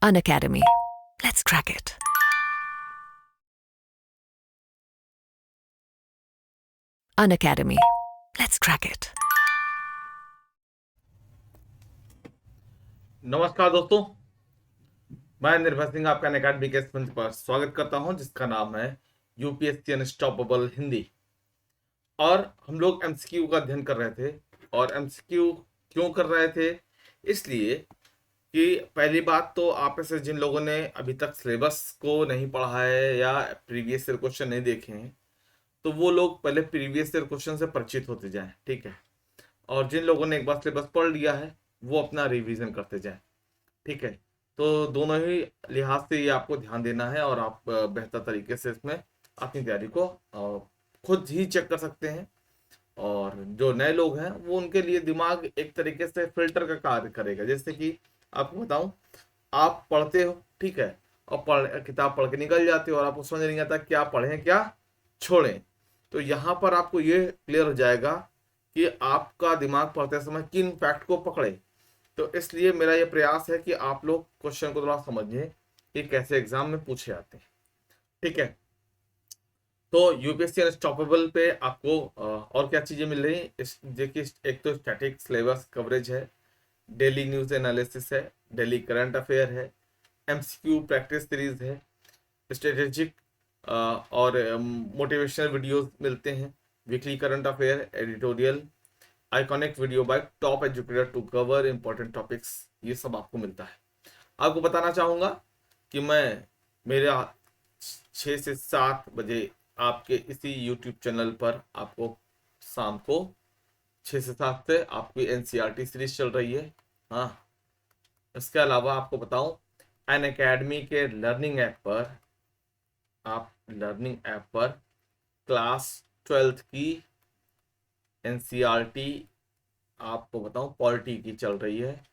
Unacademy. Let's crack it. Unacademy. Let's crack it. नमस्कार दोस्तों, मैं निर्भय सिंह आपका अनअकैडमी के इस मंच पर स्वागत करता हूं जिसका नाम है यूपीएससी अनस्टॉपेबल हिंदी। और हम लोग एमसीक्यू का अध्ययन कर रहे थे। और एमसीक्यू क्यों कर रहे थे? इसलिए कि पहली बात तो आप में से जिन लोगों ने अभी तक सिलेबस को नहीं पढ़ा है या प्रीवियस ईयर क्वेश्चन नहीं देखे हैं, तो वो लोग पहले प्रीवियस ईयर क्वेश्चन से परिचित होते जाएं, ठीक है। और जिन लोगों ने एक बार सिलेबस पढ़ लिया है वो अपना रिवीजन करते जाएं, ठीक है। तो दोनों ही लिहाज से ये आपको ध्यान देना है और आप बेहतर तरीके से इसमें अपनी तैयारी को खुद ही चेक कर सकते हैं। और जो नए लोग हैं वो उनके लिए दिमाग एक तरीके से फिल्टर का कार्य करेगा। जैसे कि आपको बताऊं, आप पढ़ते हो, ठीक है, और किताब पढ़ के निकल जाते हो और आपको समझ नहीं आता क्या पढ़ें क्या छोड़ें। तो यहाँ पर आपको ये क्लियर हो जाएगा कि आपका दिमाग पढ़ते समय किन फैक्ट को पकड़े। तो इसलिए मेरा ये प्रयास है कि आप लोग क्वेश्चन को थोड़ा समझें कि कैसे एग्जाम में पूछे जाते हैं, ठीक है। तो यूपीएससी अनस्टॉपेबल पे आपको और क्या चीजें मिल रही हैं? देखिए, एक तो स्टैटिक सिलेबस कवरेज है, डेली न्यूज एनालिसिस है, डेली करंट अफेयर है, एमसीक्यू प्रैक्टिस सीरीज है, स्ट्रेटेजिक और मोटिवेशनल वीडियोस मिलते हैं, weekly current affair, editorial, iconic video by top educator to cover important topics, ये सब आपको मिलता है। आपको बताना चाहूंगा कि मैं मेरा 6 से 7 बजे आपके इसी यूट्यूब चैनल पर आपको शाम को 6 से 7 से आपकी एनसीईआरटी सीरीज चल रही है। हाँ, इसके अलावा आपको बताऊं, अनअकैडमी के लर्निंग ऐप पर क्लास 12th की एनसीईआरटी आपको बताऊं पॉलिटी की चल रही है,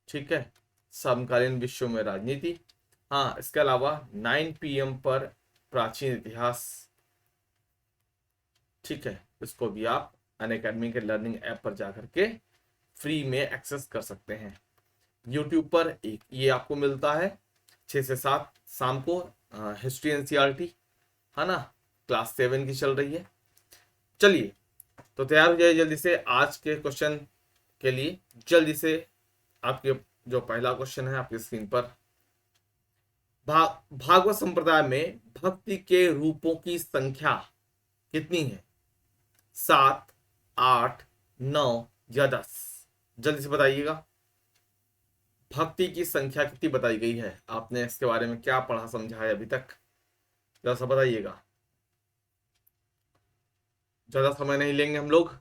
ठीक है। समकालीन विश्व में राजनीति। हाँ, इसके अलावा 9 PM पर प्राचीन इतिहास, ठीक है। इसको भी आप अनअकैडमी के लर्निंग ऐप पर जाकर के फ्री में एक्सेस कर सकते हैं। यूट्यूब पर एक ये आपको मिलता है 6 से 7 शाम को, हिस्ट्री एनसीईआरटी, है ना, क्लास 7 की चल रही है। चलिए, तो तैयार हो जाइए जल्दी से आज के क्वेश्चन के लिए। जल्दी से आपके जो पहला क्वेश्चन है आपकी स्क्रीन पर, भागवत संप्रदाय में भक्ति के रूपों की संख्या कितनी है? 7, 8, 9 या 10? जल्दी से बताइएगा। भक्ति की संख्या कितनी बताई गई है? आपने इसके बारे में क्या पढ़ा समझा है अभी तक? जरा सा बताइएगा। ज्यादा समय नहीं लेंगे हम लोग।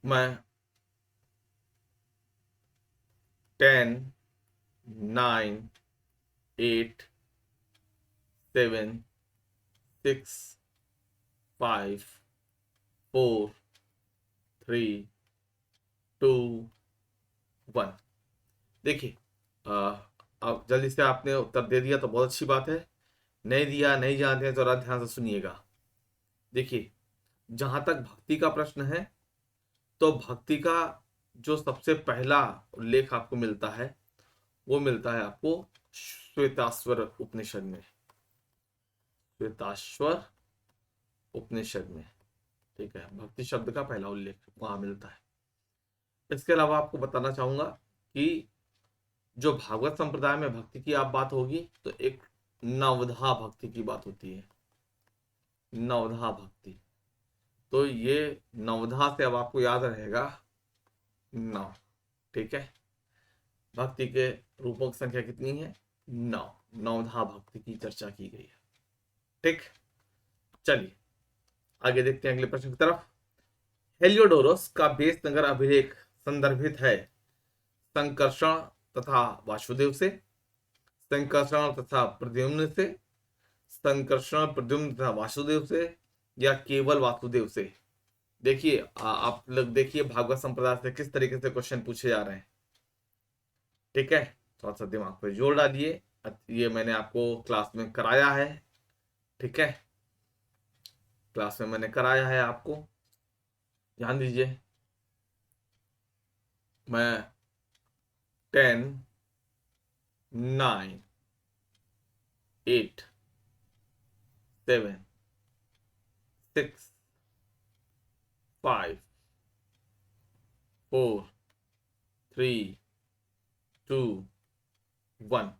मैं 10, 9, 8, 7, 6, 5, 4, 3, 2, 1। देखिए, अब जल्दी से आपने उत्तर दे दिया तो बहुत अच्छी बात है। नहीं दिया, नहीं जानते हैं, जरा ध्यान से सुनिएगा। देखिए, जहां तक भक्ति का प्रश्न है, तो भक्ति का जो सबसे पहला उल्लेख आपको मिलता है वो मिलता है आपको श्वेताश्वर उपनिषद में। श्वेताश्वर उपनिषद में, ठीक है, भक्ति शब्द का पहला उल्लेख वहां मिलता है। इसके अलावा आपको बताना चाहूंगा कि जो भागवत संप्रदाय में भक्ति की आप बात होगी तो एक नवधा भक्ति की बात होती है। नवधा भक्ति, तो ये नवधा से अब आपको याद रहेगा 9, ठीक है। भक्ति के रूपों की संख्या कितनी है? 9। नवधा भक्ति की चर्चा की गई है, ठीक। चलिए आगे देखते हैं अगले प्रश्न की तरफ। हेलियोडोरस का बेस नगर अभिलेख संदर्भित है संकर्षण तथा वासुदेव से, संकर्षण तथा प्रद्युम्न से, संकर्षण प्रद्युम्न तथा वासुदेव से, या केवल वासुदेव से? देखिए, आप लोग देखिए भागवत संप्रदाय से किस तरीके से क्वेश्चन पूछे जा रहे हैं, ठीक है। थोड़ा सा दिमाग पे जोर डालिए। ये मैंने आपको क्लास में कराया है, ठीक है, क्लास में मैंने कराया है आपको, ध्यान दीजिए। मैं 10, 9, 8, 7, 6, 5, 4, 3, 2, 1।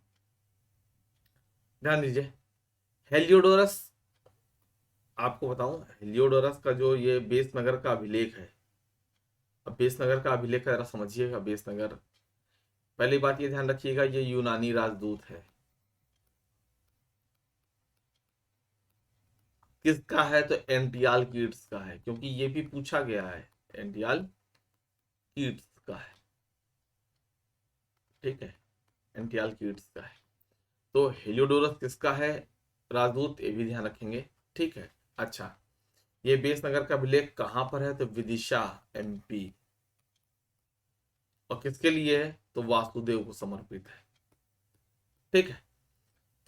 ध्यान दीजिए, हेलियोडोरस, आपको बताऊं हेलियोडोरस का जो ये बेस नगर का अभिलेख है। अब बेस नगर का अभिलेख जरा समझिएगा। बेस नगर, पहली बात ये ध्यान रखिएगा, ये यूनानी राजदूत है। किसका है? तो एंटियाल कीट्स का है, क्योंकि ये भी पूछा गया है, एंटियाल कीट्स का है। ठीक है, एंटियाल कीट्स का है। तो हेलियोडोरस किसका है राजदूत, ये भी ध्यान रखेंगे। ठीक है, अच्छा, ये बेस नगर का अभिलेख कहां पर है? तो विदिशा, एमपी। और किसके लिए है? तो वासुदेव को समर्पित है। ठीक है,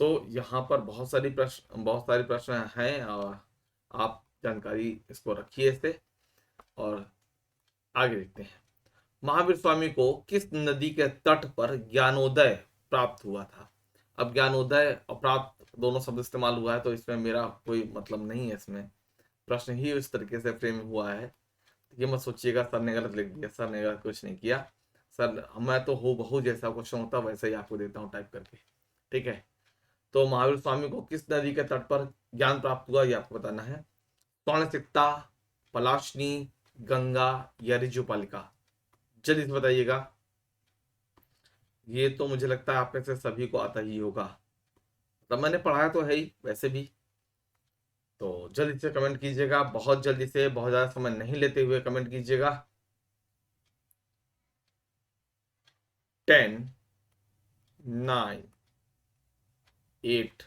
तो यहाँ पर बहुत सारे प्रश्न हैं, और आप जानकारी इसको रखिए इससे, और आगे देखते हैं। महावीर स्वामी को किस नदी के तट पर ज्ञानोदय प्राप्त हुआ था? अब ज्ञानोदय और प्राप्त दोनों शब्द इस्तेमाल हुआ है, तो इसमें मेरा कोई मतलब नहीं है। इसमें प्रश्न ही इस तरीके से फ्रेम हुआ है। ये मत सोचिएगा सर ने गलत लिख दिया, सर ने गलत कुछ नहीं किया। सर, मैं तो हो बहु जैसा क्वेश्चन होता वैसे ही आपको देता हूँ टाइप करके। ठीक है, तो महावीर स्वामी को किस नदी के तट पर ज्ञान प्राप्त हुआ, ये आपको बताना है। स्वर्णसिक्ता, पलाशनी, गंगा या ऋजुपालिका? जल्दी से बताइएगा। ये तो मुझे लगता है आप में से सभी को आता ही होगा, तब मैंने पढ़ाया तो है ही वैसे भी। तो जल्दी से कमेंट कीजिएगा, बहुत जल्दी से, बहुत ज्यादा समय नहीं लेते हुए कमेंट कीजिएगा। 10, 9, 8,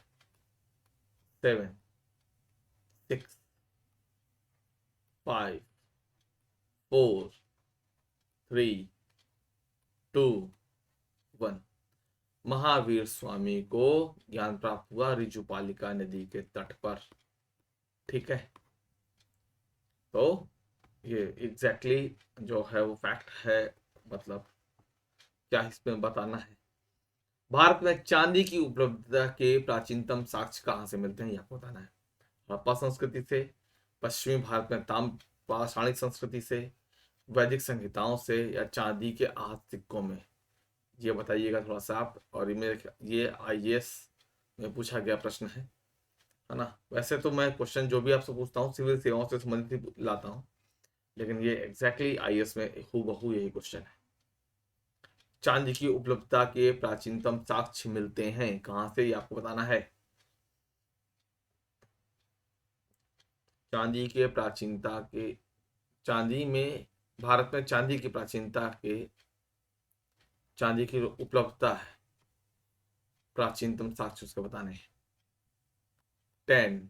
7, 6, 5, 4, 3, 2, 1। महावीर स्वामी को ज्ञान प्राप्त हुआ ऋजुपालिका नदी के तट पर। ठीक है, तो ये एग्जैक्टली जो है वो फैक्ट है, मतलब क्या इसमें बताना है। भारत में चांदी की उपलब्धता के प्राचीनतम साक्ष्य कहाँ से मिलते हैं, यह आपको बताना है। हड़प्पा संस्कृति से, पश्चिमी भारत में ताम पाषाणिक संस्कृति से, वैदिक संहिताओं से, या चांदी के आहत सिक्कों में? ये बताइएगा थोड़ा सा आप। और ये आईएएस में पूछा गया प्रश्न है ना। वैसे तो मैं क्वेश्चन जो भी आपसे पूछता हूँ सिविल सेवाओं से संबंधित ही लाता हूँ, लेकिन ये एग्जैक्टली आईएएस में हूबहू यही क्वेश्चन है। चांदी की उपलब्धता के प्राचीनतम साक्ष्य मिलते हैं कहां से, ये आपको बताना है। चांदी के प्राचीनता के, चांदी में, भारत में चांदी की उपलब्धता है, प्राचीनतम साक्ष्य उसके बताने हैं। 10,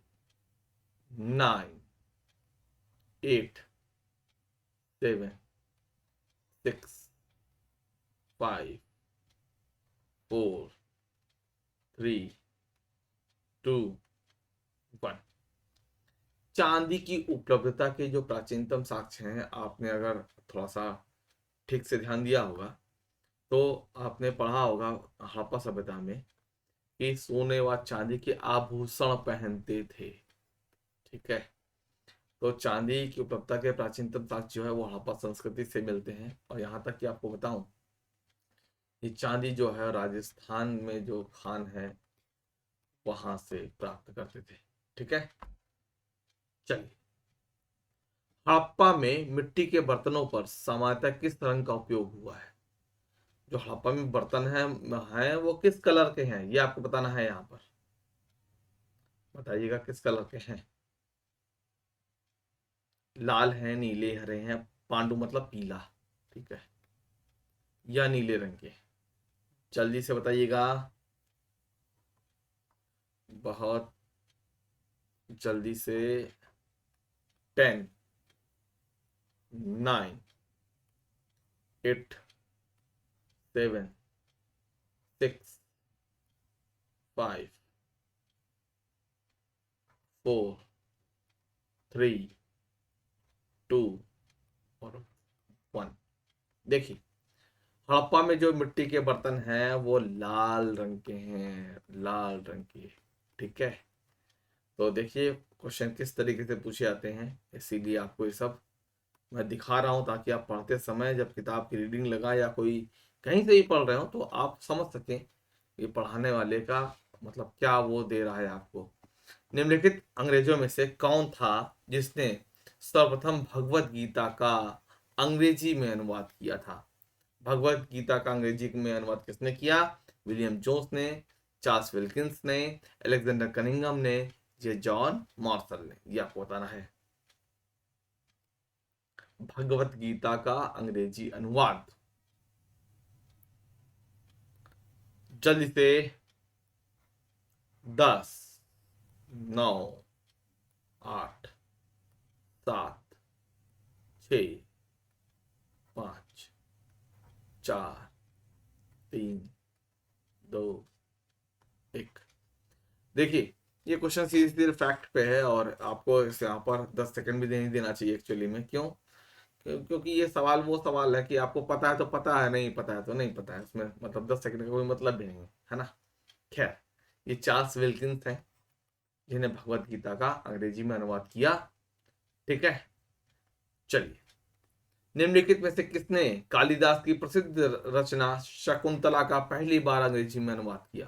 9, 8, 7, 6, 5, 4, 3, 2, 1। चांदी की उपलब्धता के जो प्राचीनतम साक्ष्य हैं, आपने अगर थोड़ा सा ठीक से ध्यान दिया होगा तो आपने पढ़ा होगा हड़प्पा सभ्यता में कि सोने व चांदी के आभूषण पहनते थे। ठीक है, तो चांदी की उपलब्धता के प्राचीनतम साक्ष्य जो है वो हड़प्पा संस्कृति से मिलते हैं। और यहाँ तक कि आपको बताऊं, ये चांदी जो है राजस्थान में जो खान है वहां से प्राप्त करते थे। ठीक है, चलिए। हड़प्पा में मिट्टी के बर्तनों पर सामान्यतः किस रंग का उपयोग हुआ है? जो हड़प्पा में बर्तन है वो किस कलर के हैं, ये आपको बताना है। यहाँ पर बताइएगा किस कलर के हैं। लाल हैं, नीले, हरे हैं, पांडु मतलब पीला, ठीक है, या नीले रंग के? जल्दी से बताइएगा, बहुत जल्दी से। 10, 9, 8, 7, 6, 5, 4, 3, 2 और 1। देखिए, हड़प्पा में जो मिट्टी के बर्तन हैं वो लाल रंग के हैं, लाल रंग के। ठीक है, तो देखिए क्वेश्चन किस तरीके से पूछे जाते हैं, इसीलिए आपको ये सब मैं दिखा रहा हूँ ताकि आप पढ़ते समय जब किताब की रीडिंग लगा या कोई कहीं से भी पढ़ रहे हो तो आप समझ सकें ये पढ़ाने वाले का मतलब क्या वो दे रहा है आपको। निम्नलिखित अंग्रेजों में से कौन था जिसने सर्वप्रथम भगवत गीता का अंग्रेजी में अनुवाद किया था? भगवत गीता का अंग्रेजी में अनुवाद किसने किया? विलियम जोन्स ने, चार्ल्स विल्किंस ने, अलेक्जेंडर कनिंघम ने, ये जॉन मार्शल ने। ये आपको बताना है। भगवत गीता का अंग्रेजी अनुवाद जल्दी से 10, 9, 8, 7, 6, 5, 4, 3, 2, 1। देखिए ये क्वेश्चन सीधे सीधे फैक्ट पे है और आपको इस यहाँ पर 10 सेकंड भी नहीं देना चाहिए एक्चुअली में। क्यों? क्योंकि ये सवाल वो सवाल है कि आपको पता है तो पता है, नहीं पता है तो नहीं पता है, उसमें मतलब 10 सेकंड का कोई मतलब भी नहीं है ना। खैर, ये चार्ल्स विल्किंस हैं जिन्हें भगवत गीता का अंग्रेजी में अनुवाद किया। ठीक है, चलिए, निम्नलिखित में से किसने कालिदास की प्रसिद्ध रचना शकुंतला का पहली बार अंग्रेजी में अनुवाद किया?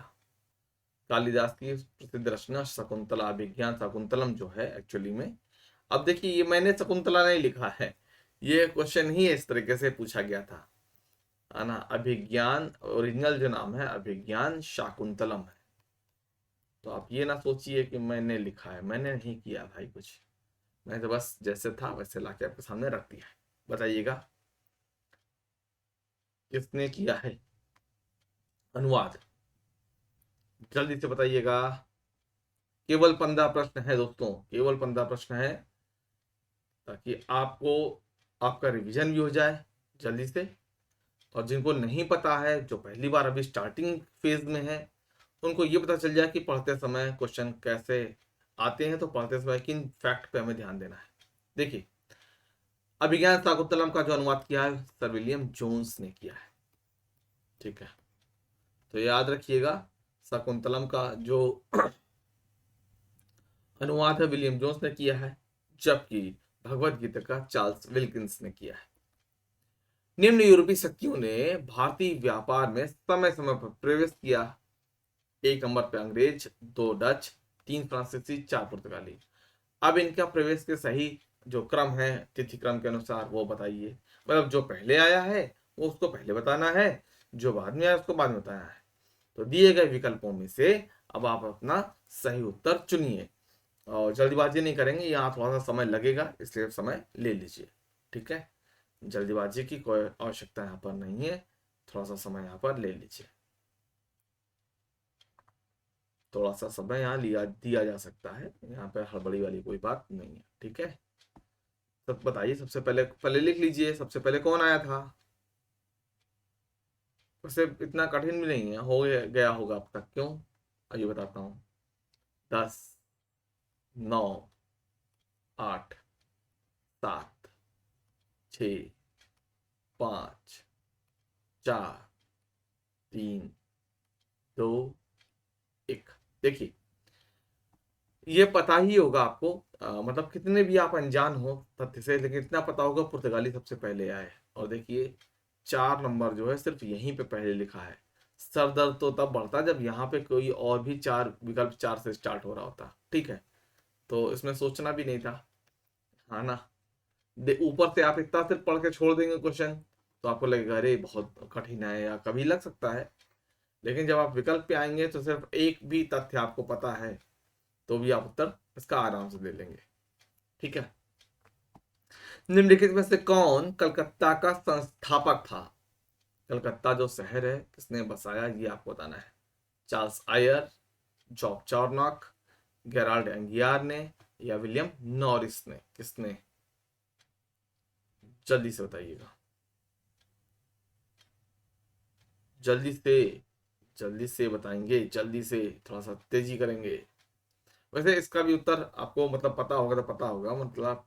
कालिदास की प्रसिद्ध रचना शकुंतला, अभिज्ञान शाकुंतलम जो है एक्चुअली में, अब देखिए ये मैंने शकुंतला नहीं लिखा है, ये क्वेश्चन ही इस तरीके से पूछा गया था, है ना। अभिज्ञान ओरिजिनल जो नाम है अभिज्ञान शाकुंतलम है। तो आप ये ना सोचिए कि मैंने लिखा है, मैंने नहीं किया भाई कुछ, मैंने तो बस जैसे था वैसे लाके आपके सामने रख दिया है। बताइएगा किसने किया है अनुवाद? जल्दी से बताइएगा। केवल 15 प्रश्न है दोस्तों, केवल 15 प्रश्न है ताकि आपको आपका रिवीजन भी हो जाए जल्दी से। और जिनको नहीं पता है, जो पहली बार अभी स्टार्टिंग फेज में है, उनको ये पता चल जाए कि पढ़ते समय क्वेश्चन कैसे आते हैं, तो पढ़ते समय किन फैक्ट पे हमें ध्यान देना है। देखिए, अभिज्ञान शाकुंतलम का जो अनुवाद किया है सर विलियम जोन्स ने किया है। ठीक है, तो याद रखिएगा शाकुंतलम का जो अनुवाद है विलियम जोन्स ने किया है, जबकि भगवत गीता का चार्ल्स विल्किंस ने किया है। निम्न यूरोपीय शक्तियों ने भारतीय व्यापार में समय समय पर प्रवेश किया। 1 नंबर पे अंग्रेज, 2 डच, 3 फ्रांसीसी, 4 पुर्तगाली। अब इनका प्रवेश के सही जो क्रम है तिथि क्रम के अनुसार वो बताइए। मतलब जो पहले आया है वो उसको पहले बताना है, जो बाद में आया उसको बाद में बताना है। तो दिए गए विकल्पों में से अब आप अपना सही उत्तर चुनिए और जल्दीबाजी नहीं करेंगे, यहाँ थोड़ा सा समय लगेगा इसलिए समय ले लीजिए। ठीक है, जल्दीबाजी की कोई आवश्यकता यहाँ पर नहीं है, थोड़ा सा समय यहाँ पर ले लीजिए, थोड़ा सा समय यहाँ लिया दिया जा सकता है, यहाँ पे हड़बड़ी वाली कोई बात नहीं है। ठीक है, सब बताइए, सबसे पहले पहले लिख लीजिए सबसे पहले कौन आया था। वैसे इतना कठिन भी नहीं है, हो गया होगा अब तक। क्यों? आइए बताता हूँ। 10, 9, 8, 7, 6, 5, 4, 3, 2, 1। देखिए ये पता ही होगा आपको, मतलब कितने भी आप अनजान हो तथ्य से, लेकिन इतना पता होगा पुर्तगाली सबसे पहले आए। और देखिए 4 नंबर जो है सिर्फ यहीं पे पहले लिखा है। सर दर्द तो तब बढ़ता जब यहाँ पे कोई और भी 4 विकल्प 4 से स्टार्ट हो रहा होता। ठीक है, तो इसमें सोचना भी नहीं था, है ना। ऊपर से आप इतना सिर्फ पढ़ के छोड़ देंगे क्वेश्चन तो आपको लगेगा अरे बहुत कठिन है, या कभी लग सकता है। लेकिन जब आप विकल्प पे आएंगे तो सिर्फ एक भी तथ्य आपको पता है तो भी आप उत्तर इसका आराम से दे लेंगे। ठीक है, निम्नलिखित में से कौन कलकत्ता का संस्थापक था? कलकत्ता जो शहर है किसने बसाया ये आपको बताना है। Charles Eyre, Job Charnock, Gerald Aungier ने, या विलियम नॉरिस ने? किसने? जल्दी से बताइएगा, जल्दी से, जल्दी से बताएंगे, जल्दी से, थोड़ा सा तेजी करेंगे। वैसे इसका भी उत्तर आपको मतलब पता होगा तो पता होगा, मतलब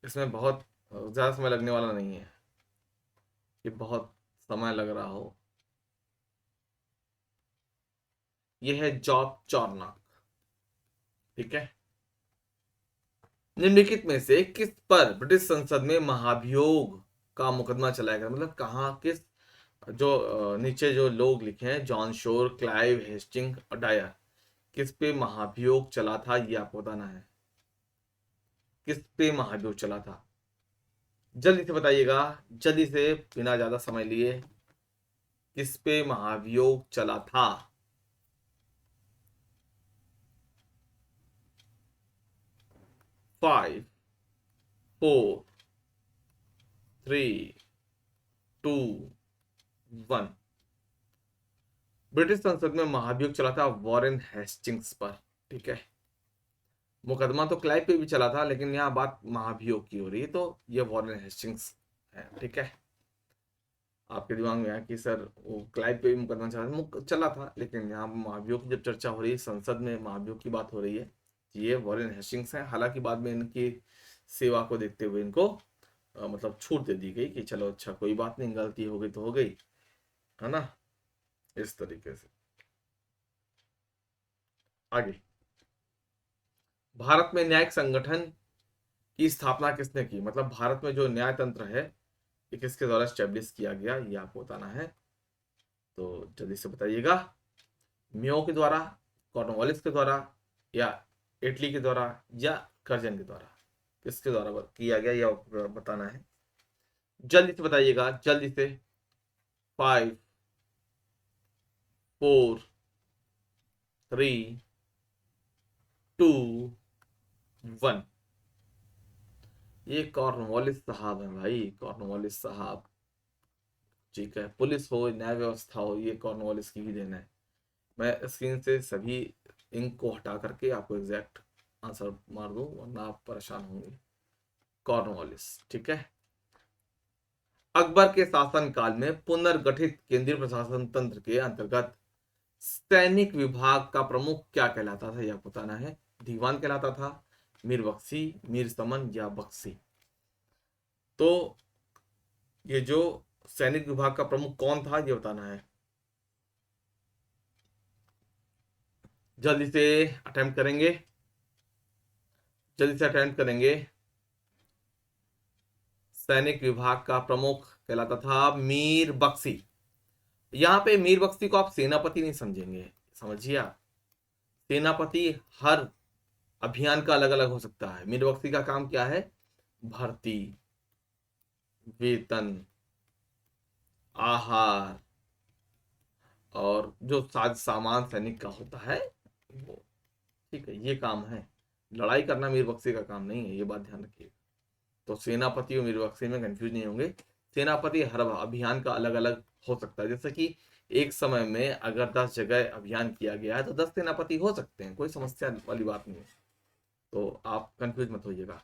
इसमें बहुत ज़्यादा समय लगने वाला नहीं है, ये बहुत समय लग रहा हो। यह है जॉब चॉर्नॉक। ठीक है। निम्नलिखित में से किस पर ब्रिटिश संसद में महाभियोग का मुकदमा चलाया गया, मतलब कहाँ, किस, जो नीचे जो लोग लिखे हैं, जॉन शोर, क्लाइव हेस्टिंग और डायर, किस पे महाभियोग चला था, ये आपको बताना है। किस पे महाभियोग चला था, जल्दी से बताइएगा, जल्दी से, बिना ज्यादा समय लिए। किस पे महाभियोग चला था? 5, 4, 3, 2, 1। ब्रिटिश संसद में महाभियोग चला था वॉरेन हेस्टिंग्स पर। ठीक है। मुकदमा तो क्लाइव पे भी चला था, लेकिन यहाँ बात महाभियोग की हो रही है, तो ये वॉरेन हेस्टिंग्स है। ठीक है। आपके दिमाग में आया कि सर वो क्लाइव पे भी मुकदमा चला था, लेकिन यहाँ महाभियोग की जब चर्चा हो रही है, संसद में महाभियोग की बात हो रही है, ये वॉरेन हेस्टिंग्स है। हालांकि बाद में इनकी सेवा को देखते हुए इनको मतलब छूट दे दी गई कि चलो अच्छा कोई बात नहीं, गलती हो गई तो हो गई, है ना, इस तरीके से। आगे, भारत में न्यायिक संगठन की स्थापना किसने की, मतलब भारत में जो न्याय तंत्र है ये किसके द्वारा स्टैब्लिश किया गया, ये आपको बताना है। तो जल्दी से बताइएगा। मियो के द्वारा, कॉर्नवालिस के द्वारा, या इटली के द्वारा, या कर्जन के द्वारा, किसके द्वारा किया गया ये आपको बताना है। जल्दी से बताइएगा, जल्दी से। 5, 4, 3, 2, 1। ये कॉर्नवालिस साहब है भाई, कॉर्नवालिस साहब। ठीक है। पुलिस हो, न्याय व्यवस्था हो, ये कॉर्नवालिस की ही देन है। मैं स्क्रीन से सभी इंक को हटा करके आपको एग्जैक्ट आंसर मार दूं, वरना आप परेशान होंगे। कॉर्नवालिस। ठीक है। अकबर के शासनकाल में पुनर्गठित केंद्रीय प्रशासन तंत्र के अंतर्गत सैनिक विभाग का प्रमुख क्या कहलाता था, यह बताना है। दीवान कहलाता था, मीर बख्शी, मीर समन, या बख्शी। तो ये जो सैनिक विभाग का प्रमुख कौन था, ये बताना है। जल्दी से अटेम्प्ट करेंगे, जल्दी से अटेम्प्ट करेंगे। सैनिक विभाग का प्रमुख कहलाता था मीर बख्शी। यहाँ पे मीर बख्शी को आप सेनापति नहीं समझेंगे, समझिए आप। सेनापति हर अभियान का अलग अलग हो सकता है। मीर बख्शी का काम क्या है? भर्ती, वेतन, आहार, और जो साज सामान सैनिक का होता है वो। ठीक है, ये काम है। लड़ाई करना मीर बख्शी का काम नहीं है, ये बात ध्यान रखिए। तो सेनापति और मीर बख्शी में कंफ्यूज नहीं होंगे। सेनापति हर अभियान का अलग अलग हो सकता है। जैसे कि एक समय में अगर 10 जगह अभियान किया गया है तो 10 सेनापति हो सकते हैं, कोई समस्या वाली बात नहीं है। तो आप कंफ्यूज मत होइएगा।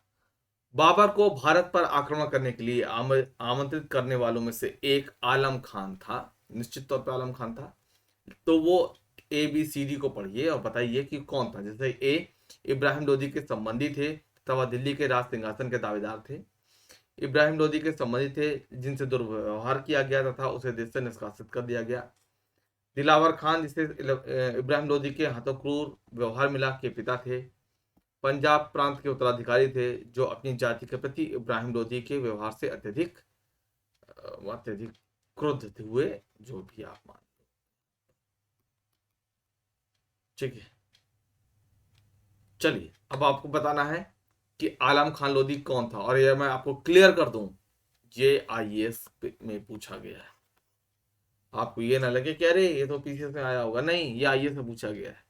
बाबर को भारत पर आक्रमण करने के लिए आमंत्रित करने वालों में से एक आलम खान था। निश्चित तौर पर आलम खान था। तो वो ABCD को पढ़िए और बताइए कि कौन था। जैसे ए, इब्राहिम लोदी के संबंधी थे तथा वह दिल्ली के राज सिंहासन के दावेदार थे। इब्राहिम लोदी के संबंधी थे जिनसे दुर्व्यवहार किया गया तथा उसे देश से निष्कासित कर दिया गया। दिलावर खान, जिसे इब्राहिम लोदी के हाथों क्रूर व्यवहार मिला, के पिता थे। पंजाब प्रांत के उत्तराधिकारी थे जो अपनी जाति के प्रति इब्राहिम लोदी के व्यवहार से अत्यधिक अत्यधिक क्रुद्ध हुए, जो भी आप मान। ठीक है। चलिए, अब आपको बताना है कि आलम खान लोदी कौन था, और यह मैं आपको क्लियर कर दूं, ये IAS में पूछा गया है। आपको ये ना लगे कि अरे ये तो PCS में आया होगा, नहीं, ये IAS में पूछा गया है।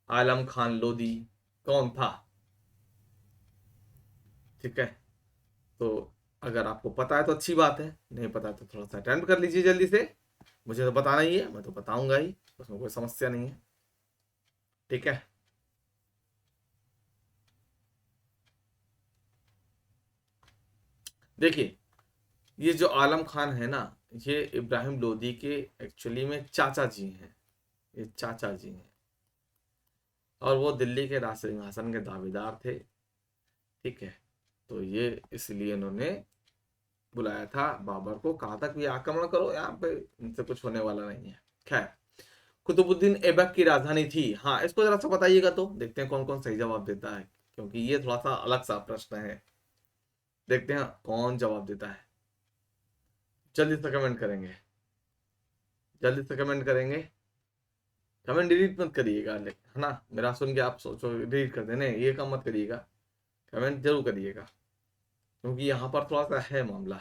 आलम खान लोदी कौन था? ठीक है। तो अगर आपको पता है तो अच्छी बात है, नहीं पता है तो थोड़ा सा अटेम्प्ट कर लीजिए जल्दी से। मुझे तो बताना ही है, मैं तो बताऊंगा ही, उसमें कोई समस्या नहीं है। ठीक है। देखिए, ये जो आलम खान है ना, ये इब्राहिम लोदी के एक्चुअली में चाचा जी हैं। ये चाचा जी हैं, और वो दिल्ली के राज सिंहासन के दावेदार थे। ठीक है। तो ये इसलिए इन्होंने बुलाया था बाबर को, कहा था कि आक्रमण करो यहाँ पे, इनसे कुछ होने वाला नहीं है। खैर, कुतुबुद्दीन ऐबक की राजधानी थी। हाँ, इसको जरा सा बताइएगा तो देखते हैं कौन कौन सही जवाब देता है, क्योंकि ये थोड़ा सा अलग सा प्रश्न है। देखते हैं कौन जवाब देता है। जल्दी से कमेंट करेंगे, जल्दी से कमेंट करेंगे। कमेंट डिलीट मत करिएगा, है ना, मेरा सुन के आप सोचो डिलीट कर देने, ये काम मत करिएगा, कमेंट जरूर करिएगा, क्योंकि यहाँ पर थोड़ा सा है मामला।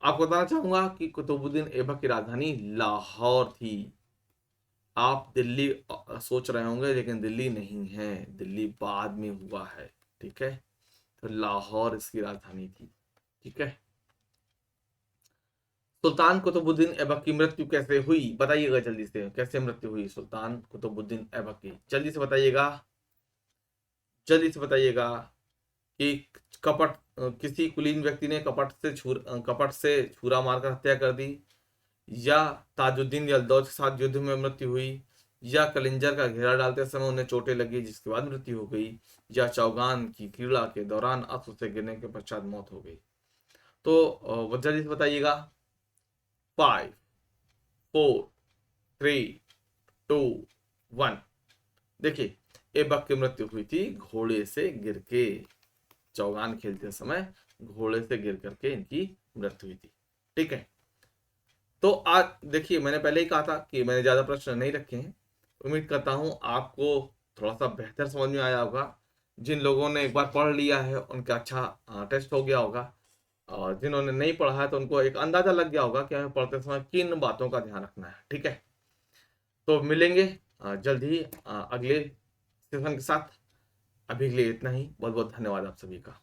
आपको बताना चाहूंगा कि कुतुबुद्दीन ऐबक की राजधानी लाहौर थी। आप दिल्ली सोच रहे होंगे, लेकिन दिल्ली नहीं है, दिल्ली बाद में हुआ है। ठीक है, तो लाहौर इसकी राजधानी थी। ठीक है, सुल्तान कुतुबुद्दीन ऐबक की मृत्यु कैसे हुई, बताइएगा जल्दी से, कैसे मृत्यु हुई सुल्तान कुतुबुद्दीन ऐबक की, जल्दी से बताइएगा, जल्दी से बताइएगा। कि किसी कुलीन व्यक्ति ने कपट से छुरा मारकर हत्या कर दी, या ताजुद्दीन यलदौज के साथ युद्ध में मृत्यु हुई, या कलिंजर का घेरा डालते समय उन्हें चोटें लगी जिसके बाद मृत्यु हो गई, या चौगान की क्रीड़ा के दौरान अस्त्र से गिरने के पश्चात मौत हो गई। तो जल्दी से बताइएगा। 5, 4, 3, 2, 1। देखिए, ऐबक की मृत्यु हुई थी घोड़े से गिर के, चौगान खेलते समय घोड़े से गिर करके इनकी मृत्यु हुई थी। ठीक है, तो आज देखिए, मैंने पहले ही कहा था कि मैंने ज्यादा प्रश्न नहीं रखे हैं। उम्मीद करता हूं आपको थोड़ा सा बेहतर समझ में आया होगा। जिन लोगों ने एक बार पढ़ लिया है उनका अच्छा टेस्ट हो गया होगा, और जिन्होंने नहीं पढ़ा है तो उनको एक अंदाजा लग गया होगा कि हमें पढ़ते समय किन बातों का ध्यान रखना है। ठीक है, तो मिलेंगे जल्द ही अगले सेशन के साथ। अभी के लिए इतना ही, बहुत बहुत धन्यवाद आप सभी का।